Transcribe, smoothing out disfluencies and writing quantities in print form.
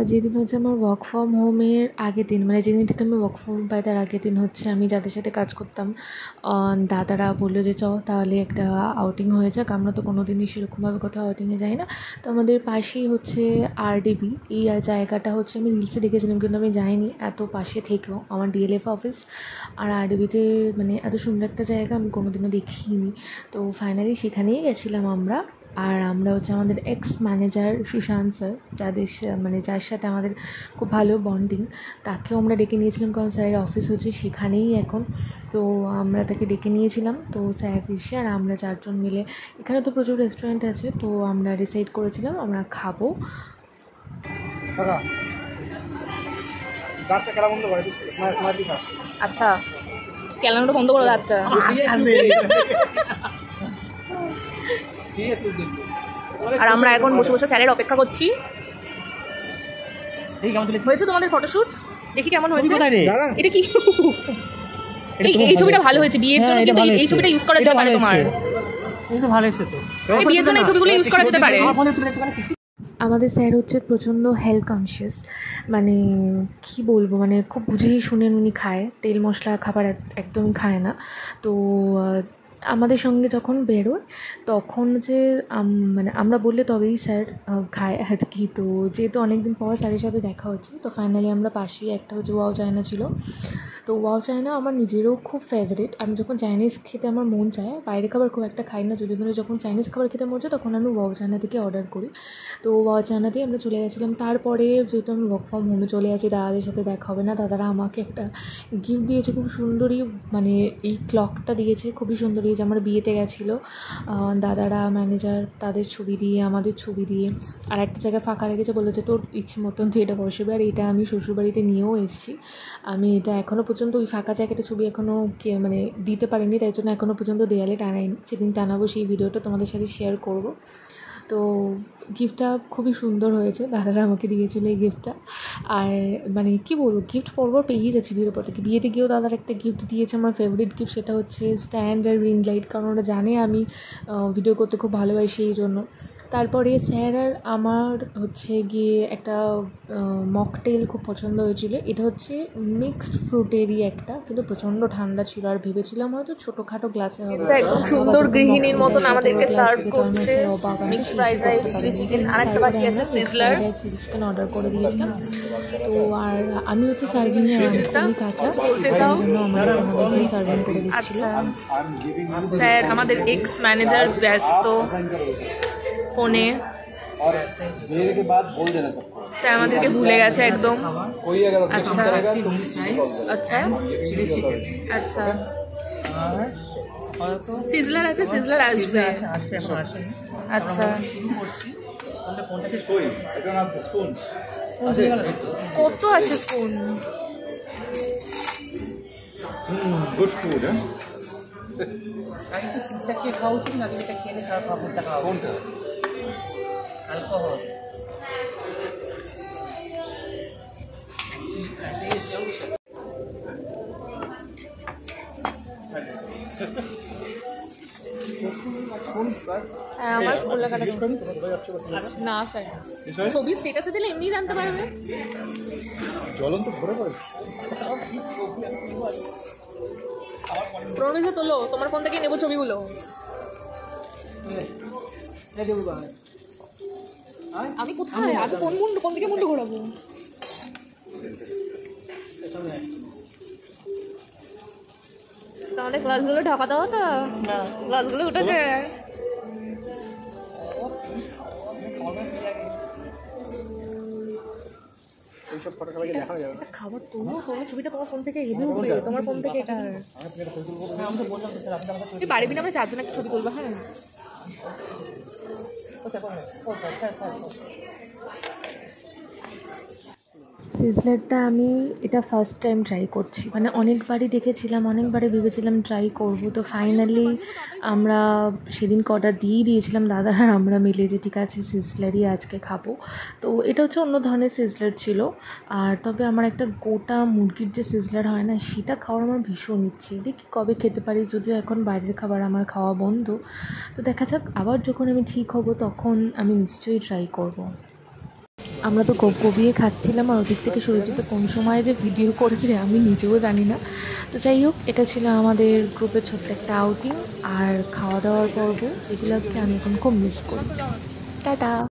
যেদিন হচ্ছে আমার ওয়ার্ক ফ্রম হোমের আগের দিন, মানে যেদিন থেকে আমি ওয়ার্ক ফ্রম হোম পাই তার আগের দিন হচ্ছে আমি যাদের সাথে কাজ করতাম দাদারা বললো যে তাহলে একটা আউটিং হয়ে যাক। আমরা তো কোনো দিনই সেরকমভাবে কোথাও আউটিংয়ে যাই না। তো আমাদের পাশেই হচ্ছে আরডিবি, এই জায়গাটা হচ্ছে আমি রিলসে দেখেছিলাম কিন্তু আমি যাইনি। এত পাশে থেকেও আমার ডিএলএফ অফিস আর আরডিবিতে মানে এত সুন্দর একটা জায়গা আমি কোনো দিনও দেখিনি। তো ফাইনালি সেখানেই গেছিলাম আমরা। আর আমরা হচ্ছে আমাদের এক্স ম্যানেজার সুশান্ত স্যার, যার সাথে আমাদের খুব ভালো বন্ডিং, তাকেও আমরা ডেকে নিয়েছিলাম কারণ স্যারের অফিস হচ্ছে সেখানেই এখন। তো আমরা তাকে ডেকে নিয়েছিলাম। তো স্যার এসে আর আমরা 4 জন মিলে, এখানে তো প্রচুর রেস্টুরেন্ট আছে, তো আমরা ডিসাইড করেছিলাম আমরা খাবো। আচ্ছা, ক্যালেন্ডারটা বন্ধ করে দাঁড়টা। আর আমরা এখন বসে বসে স্যারের অপেক্ষা করছি। হয়েছে তোমাদের ফটোশুট? দেখি কেমন হয়েছে। এটা কি? এই ছবিটা ভালো হয়েছে বিয়ের জন্য, কিন্তু এই ছবিটা ইউজ করা যেতে পারে তোমার। এটা ভালো হয়েছে তো। বিয়ের জন্য এই ছবিগুলো ইউজ করা যেতে পারে। আমাদের স্যার হচ্ছে প্রচণ্ড হেলথ কনসিয়াস, মানে কী বলবো, মানে খুব বুঝেই শুনে উনি খায়, তেল মশলা খাবার একদমই খায় না। তো আমাদের সঙ্গে যখন বেরোয় তখন যে মানে আমরা বললে তবেই স্যার খায় আর কি। তো যেহেতু অনেকদিন পর স্যারের সাথে দেখা হচ্ছে, তো ফাইনালি আমরা পাশেই একটা হচ্ছে ওয়াও চায়না ছিল। তো ওয়াও চায়না আমার নিজেরও খুব ফেভারিট। আমি যখন চাইনিজ খেতে আমার মন চায়, বাইরে খাবার খুব একটা খাই না, যদি যখন চাইনিজ খাবার খেতে মন চায় তখন আমি ওয়াও চায়না থেকে অর্ডার করি। তো ওয়াও চায়নাতেই আমরা চলে গেছিলাম। তারপরে যেহেতু আমি ওয়ার্ক ফ্রম হোমে চলে আছি, দাদাদের সাথে দেখা হবে না, দাদারা আমাকে একটা গিফট দিয়েছে খুব সুন্দরই, মানে এই ক্লকটা দিয়েছে খুবই সুন্দরই, যে আমার বিয়েতে গেছিলো দাদারা ম্যানেজার, তাদের ছবি দিয়ে আমাদের ছবি দিয়ে আর একটা জায়গায় ফাঁকা রেখেছে, বলেছে তোর ইচ্ছে মতন তুই এটা বসবে। আর এটা আমি শ্বশুরবাড়িতে নিয়েও এসেছি। আমি এটা এখনও পর্যন্ত ওই ফাঁকা জায়গাটা ছবি এখনও মানে দিতে পারিনি, তাই জন্য এখনও পর্যন্ত দেয়ালে টানাইনি। যেদিন টানাবো সেই ভিডিওটা তোমাদের সাথে শেয়ার করব। তো গিফটটা খুবই সুন্দর হয়েছে, দাদারা আমাকে দিয়েছিলো এই গিফটটা। আর মানে কী বলবো, গিফট পরপর পেয়েই যাচ্ছি বিয়ের পর থেকে। বিয়েতে গিয়েও দাদার একটা গিফট দিয়েছে আমার ফেভারিট গিফট, সেটা হচ্ছে স্ট্যান্ড আর রিং লাইট, কারণ ওরা জানে আমি ভিডিও করতে খুব ভালোবাসি এই জন্য। তারপরে স্যার আর আমার হচ্ছে গিয়ে একটা মকটেল খুব পছন্দ হয়েছিল। এটা হচ্ছে মিক্সড ফ্রুটেরই একটা, কিন্তু প্রচণ্ড ঠান্ডা ছিল আর ভেবেছিলাম হয়তো ছোটোখাটো গ্লাসে হবে। একদম সুন্দর গৃহিণীর মতন আমাদেরকে সার্ভ করছে mixed fried rice, chilli chicken, আর একটা বাকি আছে সিজলার। চিলি চিকেন অর্ডার করে দিয়েছিলাম। তো আর আমি হচ্ছে সার্ভিং খুবই কাঁচা, সেই জন্য আমাদের সার্ভিং করে দিচ্ছিল। স্যার আমাদের এক্স ম্যানেজার ব্যস্ত ফোনে, স্যার আমাদেরকে ভুলে গেছে একদম। আচ্ছা আচ্ছা আচ্ছা, সিজলার আছে, সিজলার আসবে। আচ্ছা, কত আছে স্পুন? Good food. খাওয়া উচিত না, এটা খেলে খারাপ খাবারটা খাওয়া কোনটা অ্যালকোহল। আমার স্কুল লাগাটা না স্যার, ছবি স্টেটাসে দিলে এমনি জানতে পারবে। জ্বলন্ত ভরে পড়ে প্রণবিসে তোলো, তোমার ফোন থেকে নেবো ছবিগুলো। আমি কোথায়, আমি কোন দিকে মুন্ডু ঘোরাবো? তোমাদের গ্লাসগুলো ঢাকা দাও তো, গ্লাসগুলো উঠেছে। খাবার তোলো, তোমার ছবিটা তোমার ফোন থেকে হেভি উঠবে, তোমার ফোন থেকে এটা। তুই পারবি না, আমরা 4 জন একটা ছবি তুলবো। হ্যাঁ, সিজলারটা আমি এটা ফার্স্ট টাইম ট্রাই করছি, মানে অনেকবারই দেখেছিলাম, অনেকবারই ভেবেছিলাম ট্রাই করব। তো ফাইনালি আমরা সেদিনকে অর্ডার দিয়েছিলাম দাদারা আমরা মিলে, যে ঠিক আছে সিজলারই আজকে খাবো। তো এটা হচ্ছে অন্য ধরনের সিজলার ছিল। আর তবে আমার একটা গোটা মুরগির যে সিজলার হয় না, সেটা খাওয়ার আমার ভীষণ ইচ্ছে। দেখি কবে খেতে পারি, যদিও এখন বাইরের খাবার আমার খাওয়া বন্ধ। তো দেখা যাক, আবার যখন আমি ঠিক হব তখন আমি নিশ্চয়ই ট্রাই করব। আমরা তো কবিয়ে খাচ্ছিলাম, আর ওদিক থেকে সুরজিৎ কোন সময় যে ভিডিও করেছে আমি নিজেও জানি না। তো যাই হোক, এটা ছিল আমাদের গ্রুপের ছোট্ট একটা আউটিং আর খাওয়া দাওয়ার পর্ব। এগুলোকে আমি এখন খুব মিস করি। টাটা।